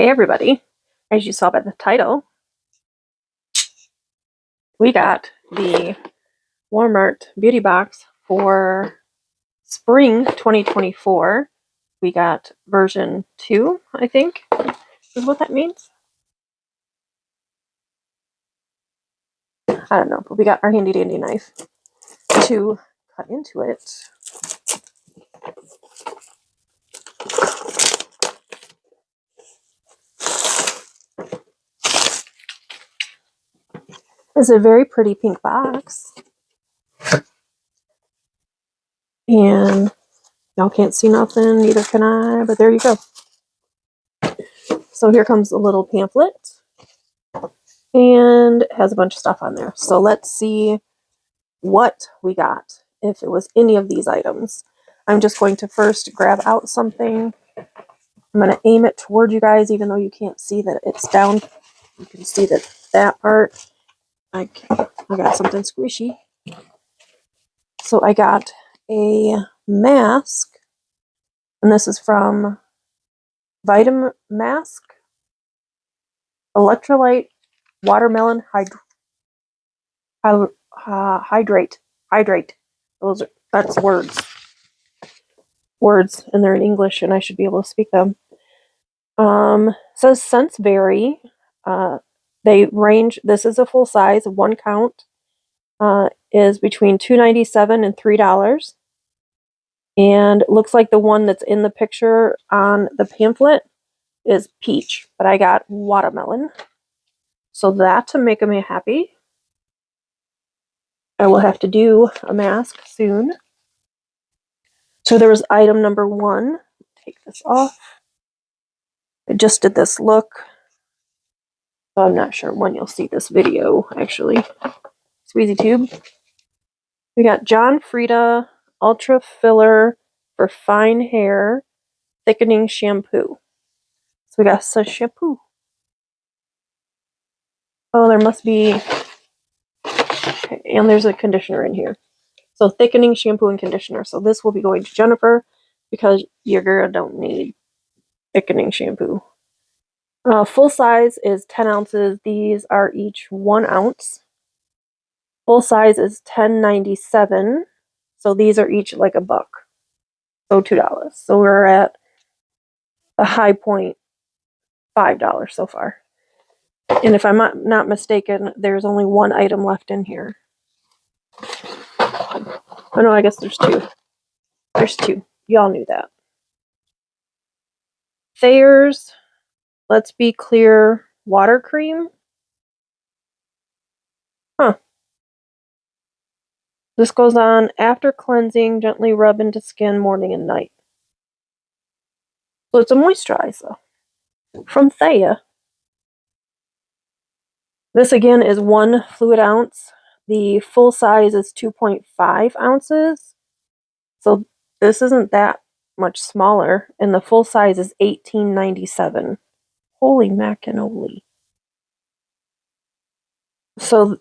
Hey everybody, as you saw by the title, we got the Walmart beauty box for spring 2024. We got version 2, I think, is what that means. I don't know, but we got our handy dandy knife to cut into it. It's a very pretty pink box. And y'all can't see nothing, neither can I, but there you go. So here comes a little pamphlet. And it has a bunch of stuff on there. So let's see what we got, if it was any of these items. I'm just going to first grab out something. I'm going to aim it toward you guys, even though you can't see that it's down. You can see that part. I got something squishy. So I got a mask, and this is from Vitamin Mask Electrolyte Watermelon Hydrate. That's words, and they're in English, and I should be able to speak them. Says scents vary. They range. This is a full size. 1 count is between $2.97 and $3. And it looks like the one that's in the picture on the pamphlet is peach, but I got watermelon. So that to make me happy. I will have to do a mask soon. So there was item number 1. Take this off. I just did this look. So I'm not sure when you'll see this video, actually. Squeezy tube. We got John Frieda Ultra Filler for Fine Hair Thickening Shampoo. So we got some shampoo. Oh, there must be... Okay, and there's a conditioner in here. So thickening shampoo and conditioner. So this will be going to Jennifer because your girl don't need thickening shampoo. Full size is 10 ounces. These are each 1 ounce. Full size is $10.97. So these are each like $1. So $2. So we're at a high point, $5 so far. And if I'm not mistaken, there's only 1 item left in here. Oh no, I guess there's 2. There's 2. Y'all knew that. Thayer's Let's Be Clear Water Cream. Huh. This goes on after cleansing, gently rub into skin morning and night. So it's a moisturizer from Thea. This again is 1 fluid ounce. The full size is 2.5 ounces. So this isn't that much smaller. And the full size is $18.97. Holy macanoly. So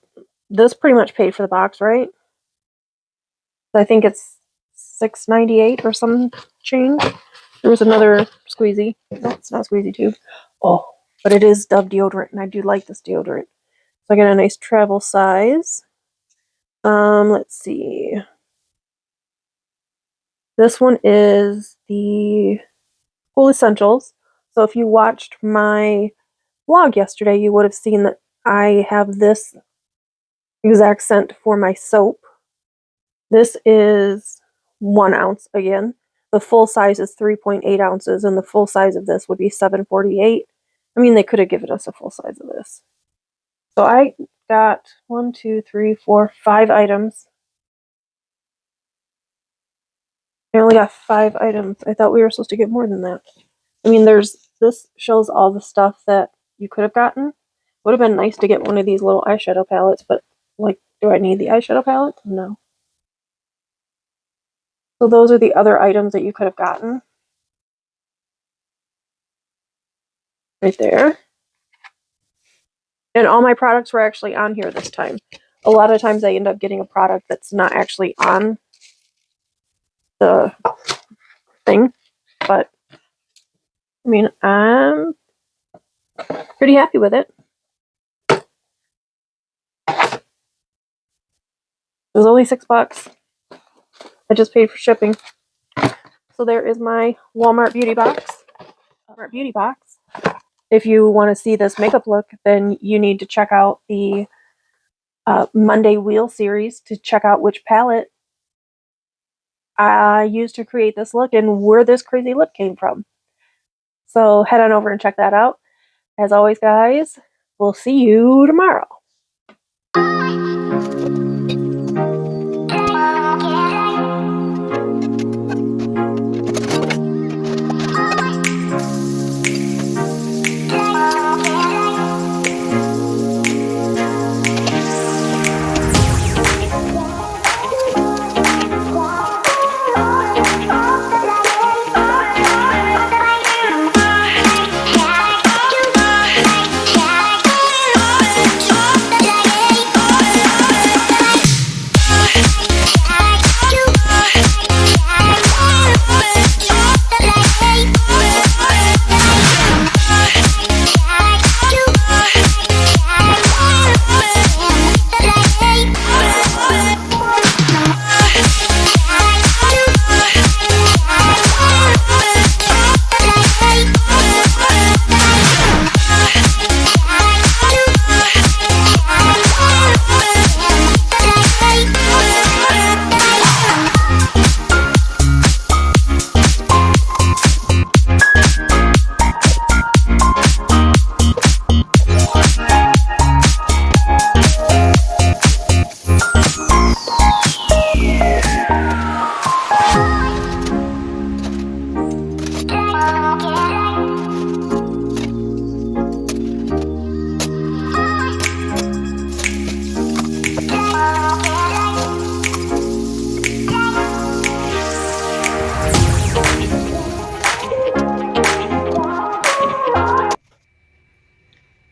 this pretty much paid for the box, right? I think it's $6.98 or some change. There was another squeezy. No, it's not squeezy tube. Oh, but it is Dove deodorant, and I do like this deodorant. So I got a nice travel size. Let's see. This one is the Cool Essentials. So if you watched my vlog yesterday, you would have seen that I have this exact scent for my soap. This is 1 ounce again. The full size is 3.8 ounces, and the full size of this would be $7.48. I mean, they could have given us a full size of this. So I got 1, 2, 3, 4, 5 items. I only got 5 items. I thought we were supposed to get more than that. I mean, this shows all the stuff that you could have gotten. Would have been nice to get one of these little eyeshadow palettes, but like, do I need the eyeshadow palette? No. So those are the other items that you could have gotten. Right there. And all my products were actually on here this time. A lot of times I end up getting a product that's not actually on the thing. But, I mean, I'm pretty happy with it. It was only $6. I just paid for shipping. So there is my Walmart beauty box. If you want to see this makeup look, then you need to check out the Monday Wheel series to check out which palette I used to create this look and where this crazy look came from. So head on over and check that out. As always, guys, we'll see you tomorrow.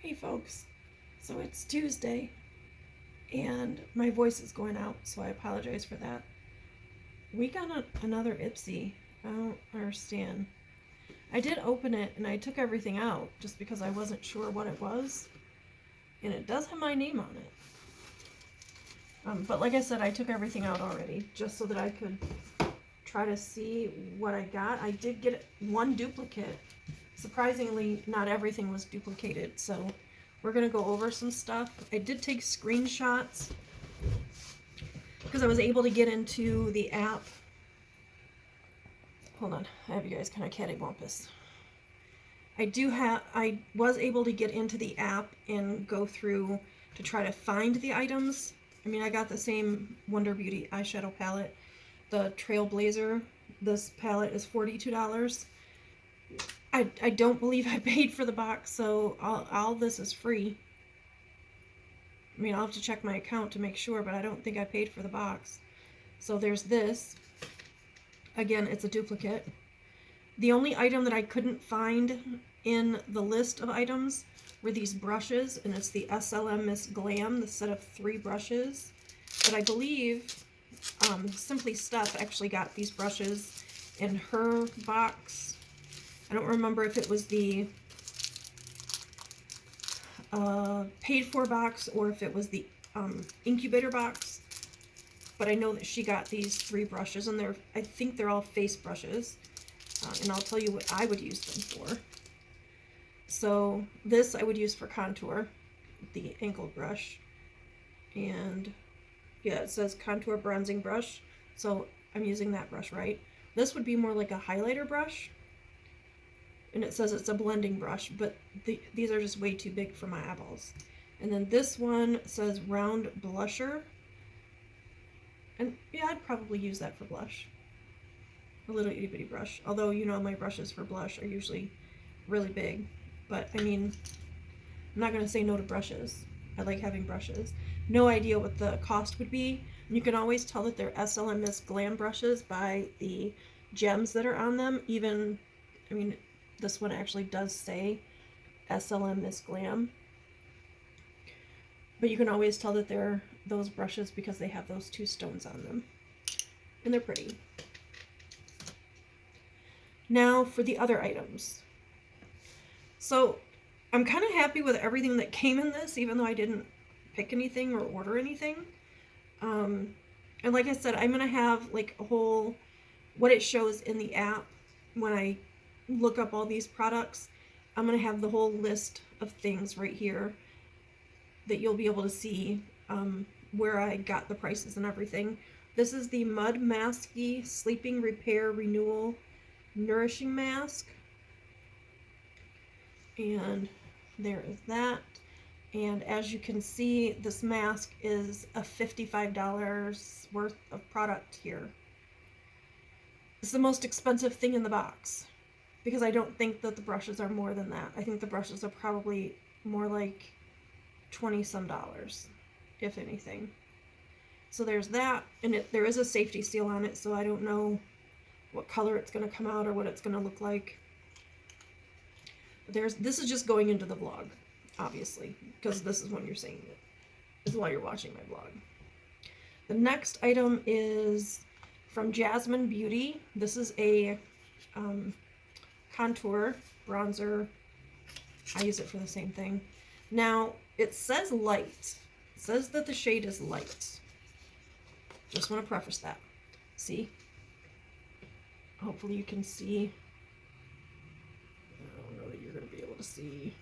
Hey folks, so it's Tuesday and my voice is going out, so I apologize for that. We got another Ipsy. I don't understand. I did open it and I took everything out just because I wasn't sure what it was, and it does have my name on it. But like I said, I took everything out already just so that I could try to see what I got. I did get one duplicate. Surprisingly, not everything was duplicated, so we're going to go over some stuff. I did take screenshots because I was able to get into the app. Hold on, I have you guys kind of cattywampus. I was able to get into the app and go through to try to find the items. I mean, I got the same Wonder Beauty eyeshadow palette, the Trailblazer. This palette is $42. I don't believe I paid for the box, so all this is free. I mean, I'll have to check my account to make sure, but I don't think I paid for the box. So there's this. Again, it's a duplicate. The only item that I couldn't find in the list of items were these brushes, and it's the SLM Miss Glam, the set of 3 brushes. But I believe Simply Stuff actually got these brushes in her box. I don't remember if it was the paid for box or if it was the incubator box, but I know that she got these 3 brushes, and I think they're all face brushes, and I'll tell you what I would use them for. So this I would use for contour, the ankle brush, and yeah, it says contour bronzing brush, so I'm using that brush, right? This would be more like a highlighter brush, and it says it's a blending brush, but these are just way too big for my eyeballs. And then this one says round blusher, and yeah, I'd probably use that for blush. A little itty bitty brush, although you know my brushes for blush are usually really big, but I mean, I'm not gonna say no to brushes. I like having brushes. No idea what the cost would be. You can always tell that they're SLM Miss Glam brushes by the gems that are on them. Even, I mean, this one actually does say SLM Miss Glam. But you can always tell that they're those brushes because they have those 2 stones on them. And they're pretty. Now for the other items. So I'm kind of happy with everything that came in this, even though I didn't pick anything or order anything. And like I said, I'm going to have like a whole, what it shows in the app when I look up all these products. I'm going to have the whole list of things right here that you'll be able to see where I got the prices and everything. This is the Mud Masky Sleeping Repair Renewal Nourishing Mask. And there is that. And as you can see, this mask is a $55 worth of product here. It's the most expensive thing in the box because I don't think that the brushes are more than that. I think the brushes are probably more like 20 some dollars, if anything. So there's that, and there is a safety seal on it, so I don't know what color it's going to come out or what it's going to look like. This is just going into the vlog, obviously, because this is when you're seeing it. This is while you're watching my vlog. The next item is from Jasmine Beauty. This is a contour bronzer. I use it for the same thing. Now, it says light. It says that the shade is light. Just want to preface that. See? Hopefully you can see. I don't know that you're going to be able to see.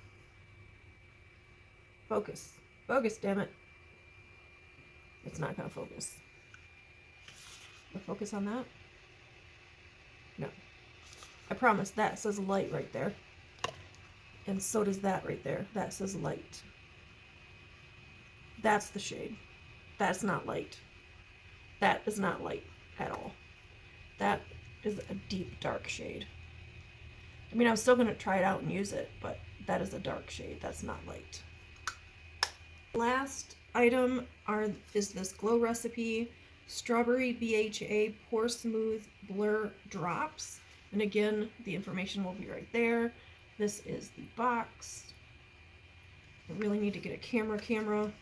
Focus. Focus, damn it. It's not going to focus. Focus on that? No. I promise that says light right there. And so does that right there. That says light. That's the shade. That's not light. That is not light at all. That is a deep dark shade. I mean, I'm still going to try it out and use it, but that is a dark shade. That's not light. Last item is this Glow Recipe Strawberry BHA Pore Smooth Blur Drops. And again, the information will be right there. This is the box. I really need to get a camera,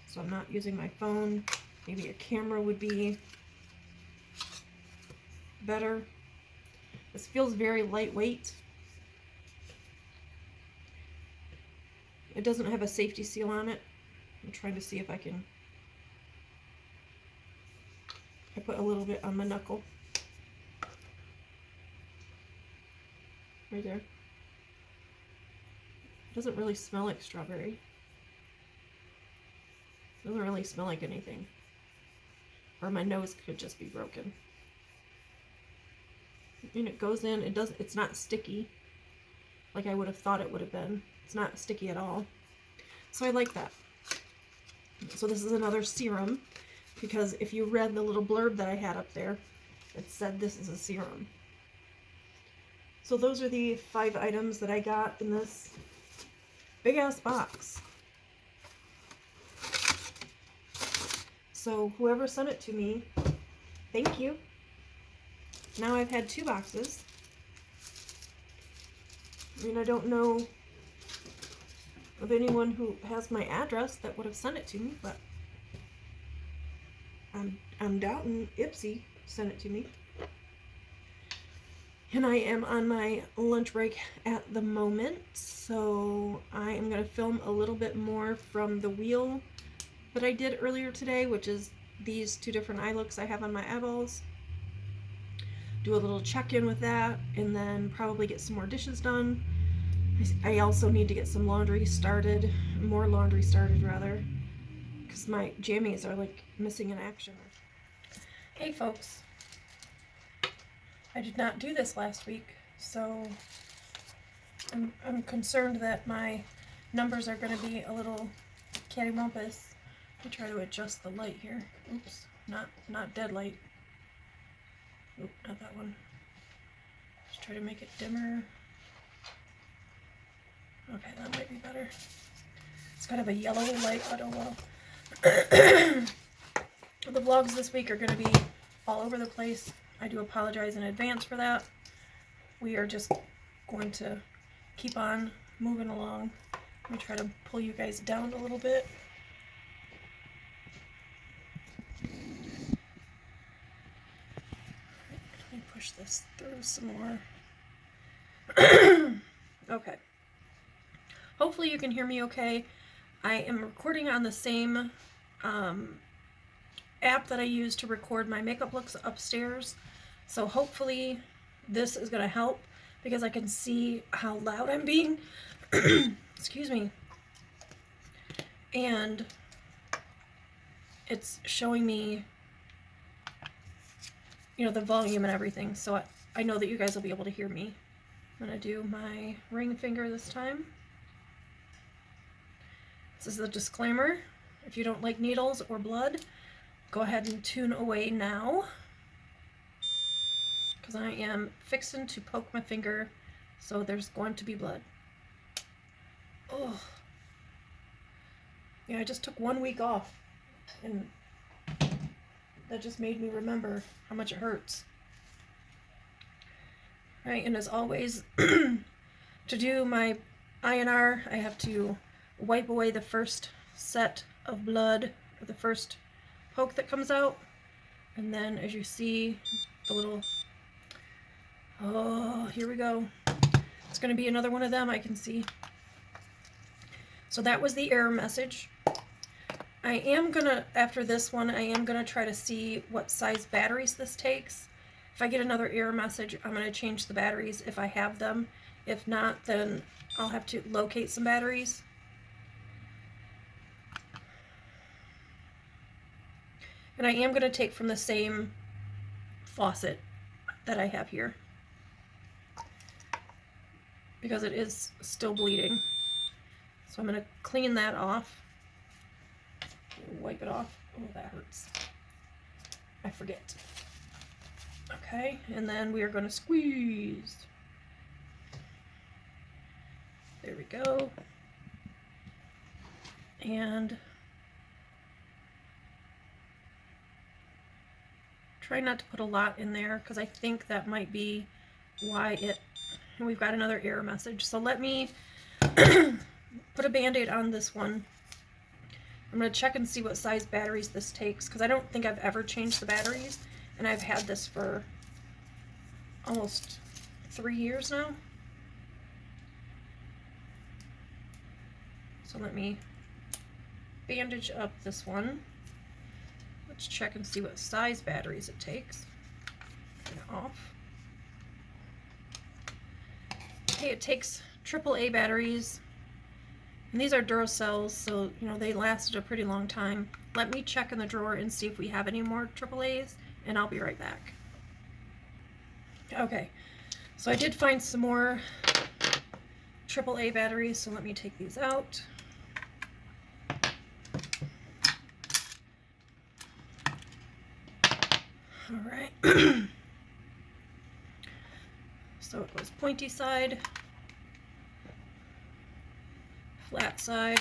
so I'm not using my phone. Maybe a camera would be better. This feels very lightweight. It doesn't have a safety seal on it. I'm trying to see if I can. I put a little bit on my knuckle. Right there. It doesn't really smell like strawberry. It doesn't really smell like anything. Or my nose could just be broken. And it goes in, it's not sticky like I would have thought it would have been. It's not sticky at all. So I like that. So this is another serum, because if you read the little blurb that I had up there, it said this is a serum. So those are the 5 items that I got in this big ass box. So whoever sent it to me, thank you. Now I've had 2 boxes. I mean, I don't know of anyone who has my address that would have sent it to me, but I'm doubting Ipsy sent it to me. And I am on my lunch break at the moment, so I am going to film a little bit more from the wheel that I did earlier today, which is these 2 different eye looks I have on my eyeballs. Do a little check-in with that, and then probably get some more dishes done. I also need to get some laundry started, more laundry started rather, because my jammies are like missing in action. Hey folks, I did not do this last week, so I'm concerned that my numbers are going to be a little cattywampus. Let me try to adjust the light here. Oops, not dead light. Oop, not that one. Just try to make it dimmer. Okay, that might be better. It's kind of a yellow light, but oh well. The vlogs this week are going to be all over the place. I do apologize in advance for that. We are just going to keep on moving along. Let me try to pull you guys down a little bit. Let me push this through some more. Okay. hopefully you can hear me okay. I am recording on the same app that I use to record my makeup looks upstairs. So hopefully this is going to help because I can see how loud I'm being. Excuse me. And it's showing me, you know, the volume and everything. So I know that you guys will be able to hear me. I'm going to do my ring finger this time. This is the disclaimer. If you don't like needles or blood, go ahead and tune away now. Because I am fixing to poke my finger, so there's going to be blood. Oh. Yeah, I just took 1 week off, and that just made me remember how much it hurts. Right, and as always, to do my INR, I have to wipe away the first set of blood, or the first poke that comes out, and then as you see, the little, oh, here we go. It's going to be another one of them, I can see. So that was the error message. I am gonna, after this one, I am gonna try to see what size batteries this takes. If I get another error message, I'm gonna change the batteries if I have them. If not, then I'll have to locate some batteries. And I am gonna take from the same faucet that I have here, because it is still bleeding. So I'm gonna clean that off. Wipe it off. Oh, that hurts. I forget. Okay, and then we are going to squeeze. There we go. And try not to put a lot in there because I think that might be why it, and we've got another error message. So let me put a Band-Aid on this one. I'm going to check and see what size batteries this takes, because I don't think I've ever changed the batteries, and I've had this for almost 3 years now. So let me bandage up this one. Let's check and see what size batteries it takes. Get it off. Okay, it takes AAA batteries. And these are Duracells, so, you know, they lasted a pretty long time. Let me check in the drawer and see if we have any more AAAs, and I'll be right back. Okay, so I did find some more AAA batteries, so let me take these out. All right. So it goes pointy side, flat side,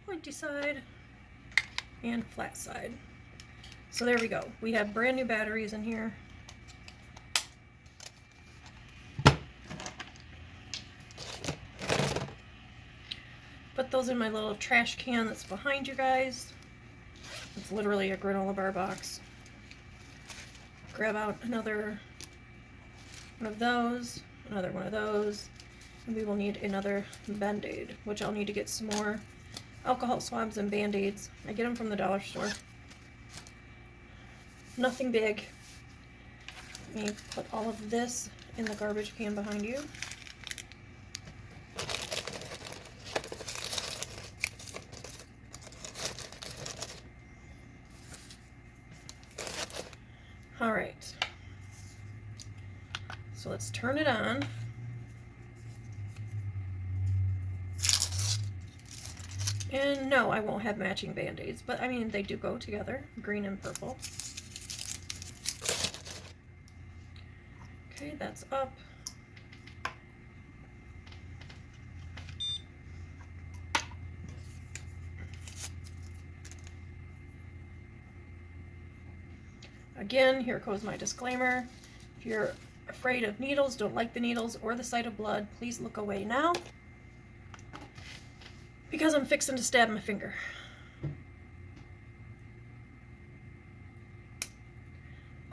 pointy side, and flat side. So there we go. We have brand new batteries in here. Put those in my little trash can that's behind you guys. It's literally a granola bar box. Grab out another one of those, another one of those, and we will need another Band-Aid, which I'll need to get some more alcohol swabs and Band-Aids. I get them from the dollar store. Nothing big. Let me put all of this in the garbage can behind you. All right. So let's turn it on. And no, I won't have matching Band-Aids, but I mean, they do go together, green and purple. Okay, that's up. Again, here goes my disclaimer. If you're afraid of needles, don't like the needles, or the sight of blood, please look away now, because I'm fixing to stab my finger.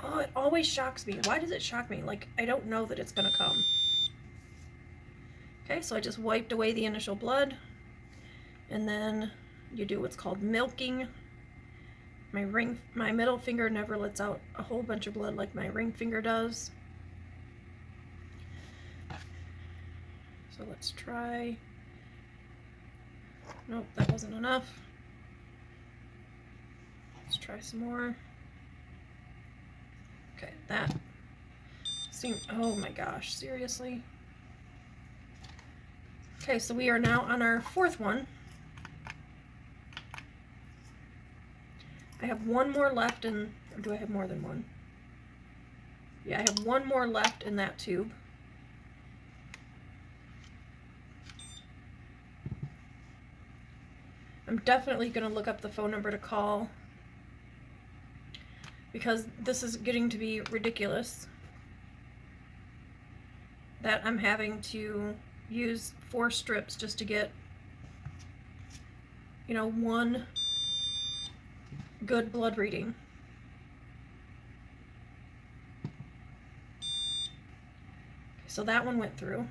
Oh, it always shocks me. Why does it shock me? Like, I don't know that it's gonna come. Okay, so I just wiped away the initial blood, and then you do what's called milking. My middle finger never lets out a whole bunch of blood like my ring finger does. So let's try. Nope, that wasn't enough. Let's try some more. Okay, that seemed, oh my gosh, seriously? Okay, so we are now on our fourth one. I have one more left in, or do I have more than one? Yeah, I have one more left in that tube. I'm definitely going to look up the phone number to call because this is getting to be ridiculous that I'm having to use 4 strips just to get, you know, one good blood reading. So that one went through.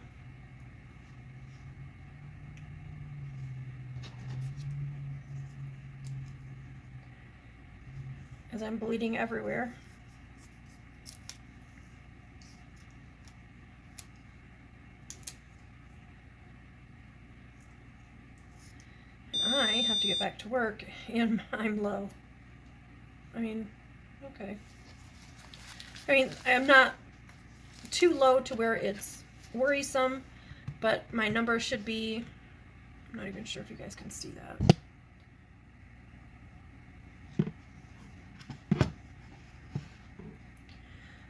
As I'm bleeding everywhere. And I have to get back to work and I'm low. I mean, okay. I mean, I'm not too low to where it's worrisome, but my number should be, I'm not even sure if you guys can see that.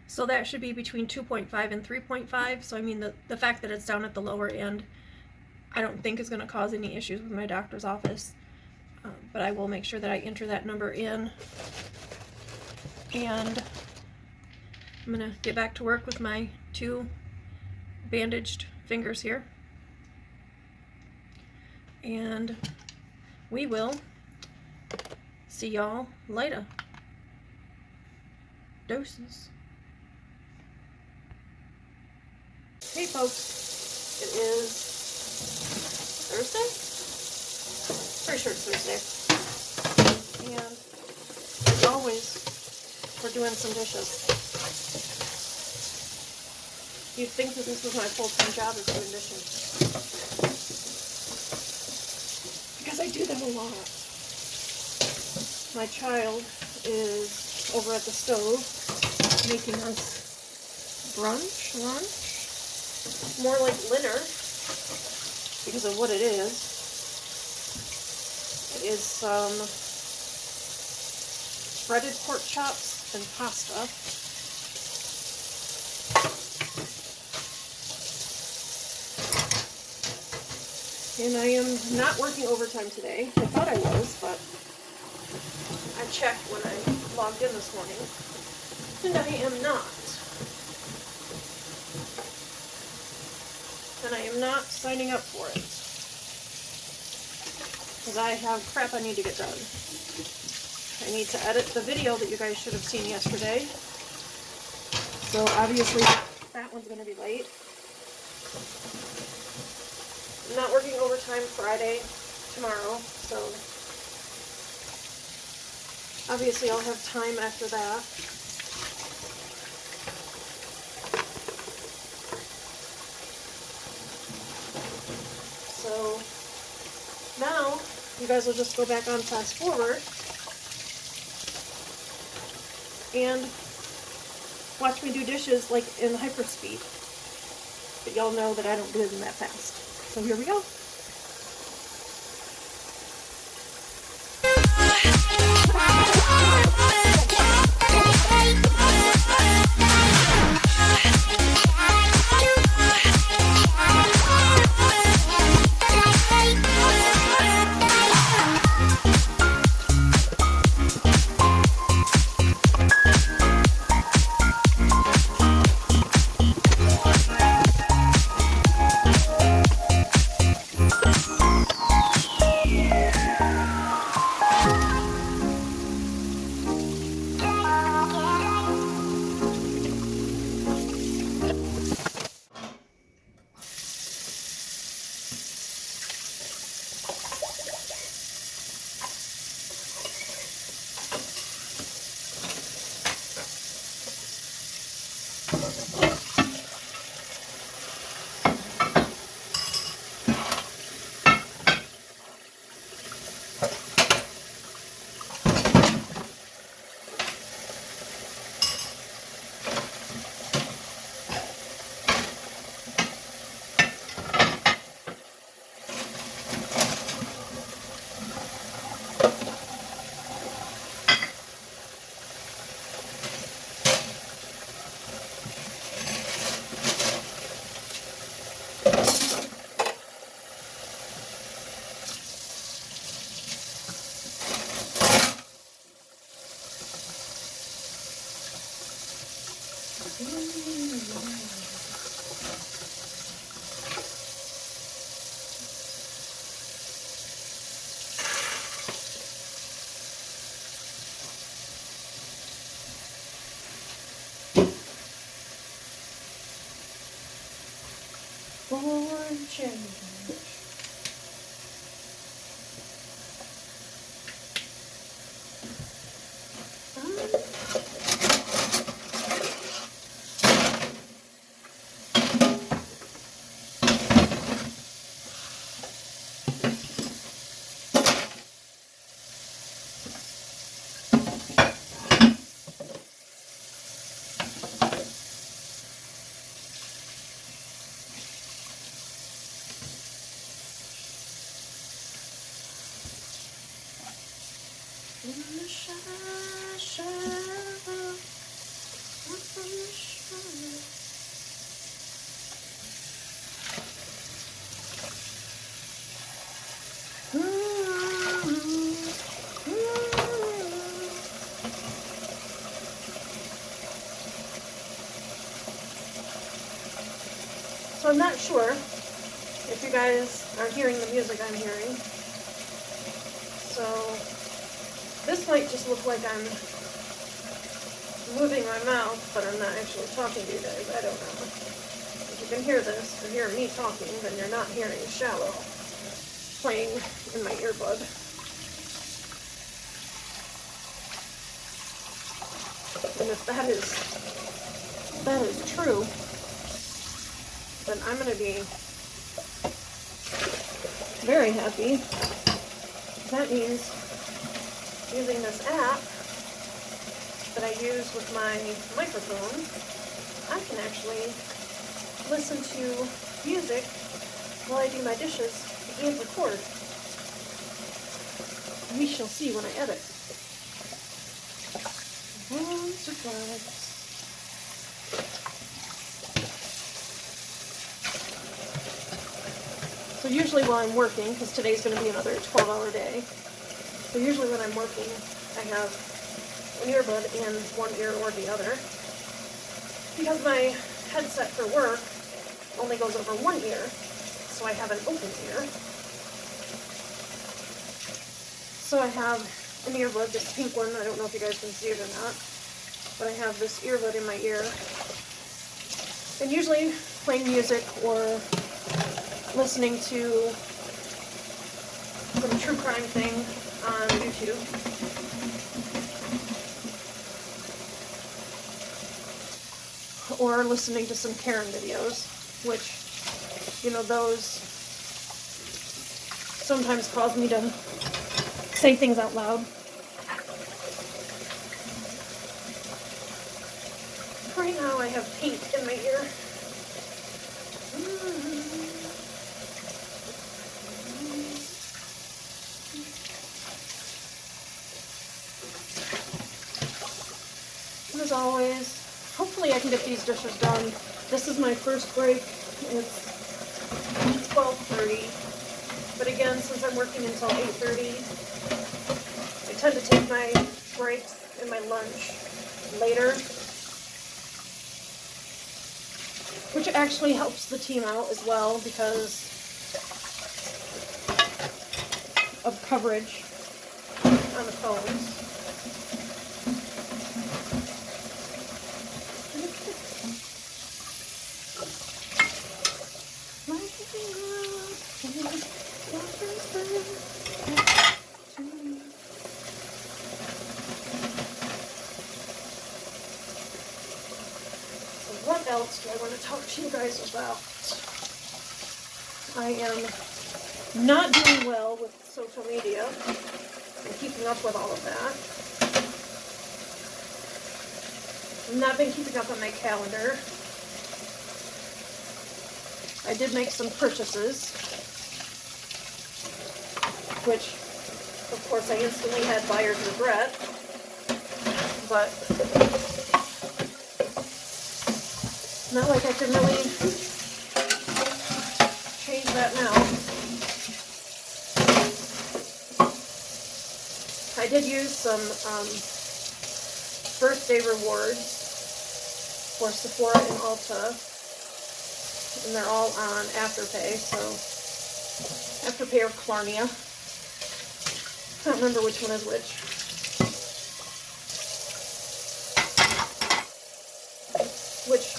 So that should be between 2.5 and 3.5. So I mean, the fact that it's down at the lower end, I don't think is going to cause any issues with my doctor's office. But I will make sure that I enter that number in. And I'm going to get back to work with my 2 bandaged fingers here. And we will see y'all later. Doses. Hey folks, it is Thursday? Pretty sure it's Thursday. And as always, we're doing some dishes. You'd think that this was my full-time job is doing dishes. Because I do them a lot. My child is over at the stove making us lunch. More like dinner because of what it is. It is some breaded pork chops and pasta. And I am not working overtime today. I thought I was, but I checked when I logged in this morning, and I am not. And I am not signing up for it. Because I have crap I need to get done. I need to edit the video that you guys should have seen yesterday. So obviously that one's going to be late. I'm not working overtime Friday, tomorrow, so obviously I'll have time after that. So now you guys will just go back on fast forward and watch me do dishes like in hyperspeed. But y'all know that I don't do them that fast. So here we go. For change. So I'm not sure if you guys are hearing the music I'm hearing. So this might just look like I'm moving my mouth, but I'm not actually talking to you guys. I don't know. If you can hear this or hear me talking, then you're not hearing Shallow playing in my earbud. And if that is true, then I'm going to be very happy. That means using this app that I use with my microphone, I can actually listen to music while I do my dishes and record. We shall see when I edit. Surprise. So usually while I'm working, because today's going to be another 12-hour day, so usually when I'm working, I have an earbud in one ear or the other. Because my headset for work only goes over one ear, so I have an open ear. So I have an earbud, this pink one, I don't know if you guys can see it or not, but I have this earbud in my ear. And usually playing music or listening to some true crime thing on YouTube. Or listening to some Karen videos, which, you know, those sometimes cause me to say things out loud. Right now I have paint in my ear. And as always, hopefully I can get these dishes done. This is my first break. It's 12:30. But again, since I'm working until 8:30, I tend to take my breaks and my lunch later, which actually helps the team out as well because of coverage on the phones. What else do I want to talk to you guys about? I am not doing well with social media and keeping up with all of that. I've not been keeping up on my calendar. I did make some purchases, which, of course, I instantly had buyer's regret, but not like I can really change that now. I did use some birthday rewards for Sephora and Ulta, and they're all on Afterpay, so Afterpay or Klarna. I don't remember which one is which. Which,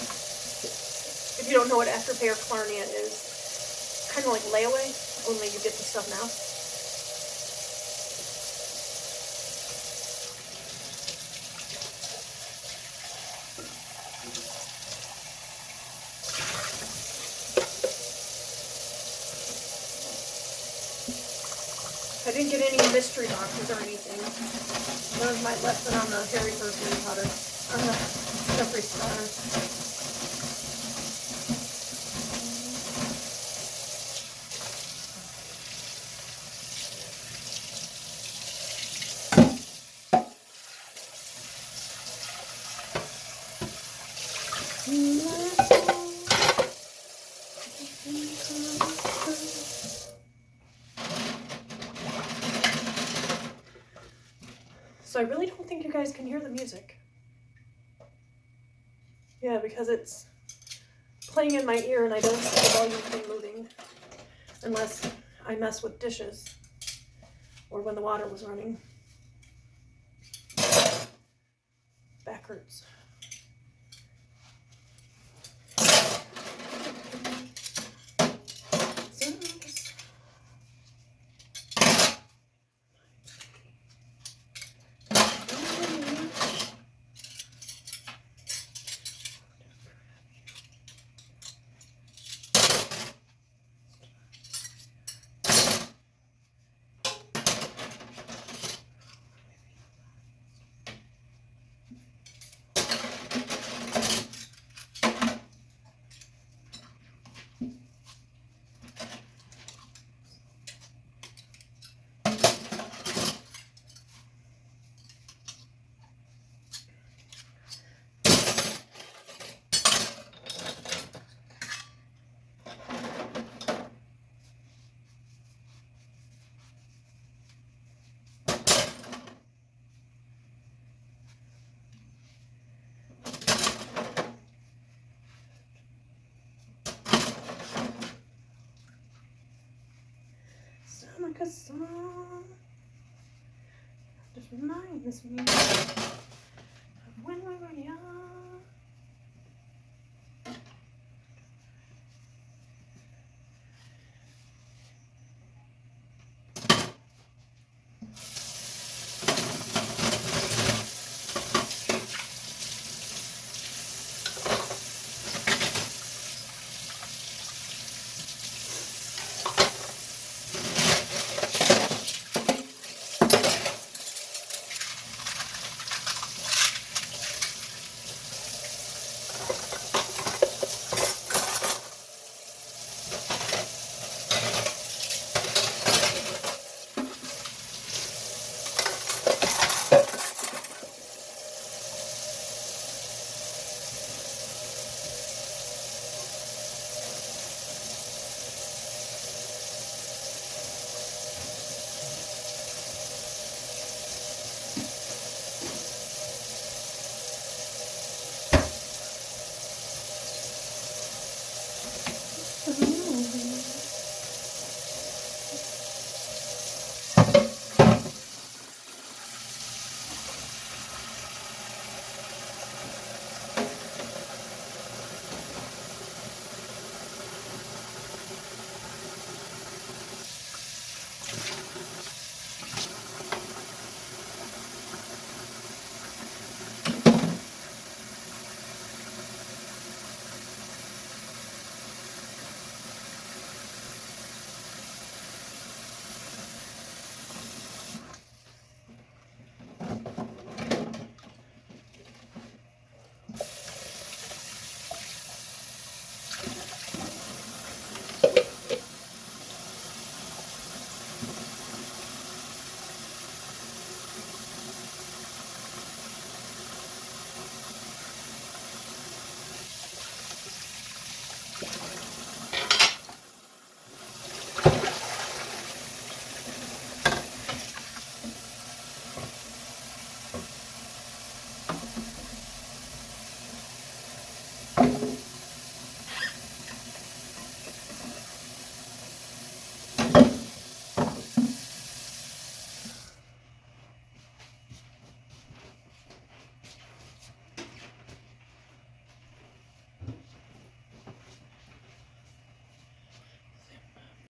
if you don't know what Afterpay or Klarna is, kind of like layaway, only you get the stuff now. I didn't get any mystery boxes or anything. None of my lesson on the Harry Perfume powder, on the Jeffree Star. So I really don't think you guys can hear the music. Yeah, because it's playing in my ear and I don't see the volume thing moving. Unless I mess with dishes or when the water was running. Back hurts. Like a song, just reminds me of when we were young.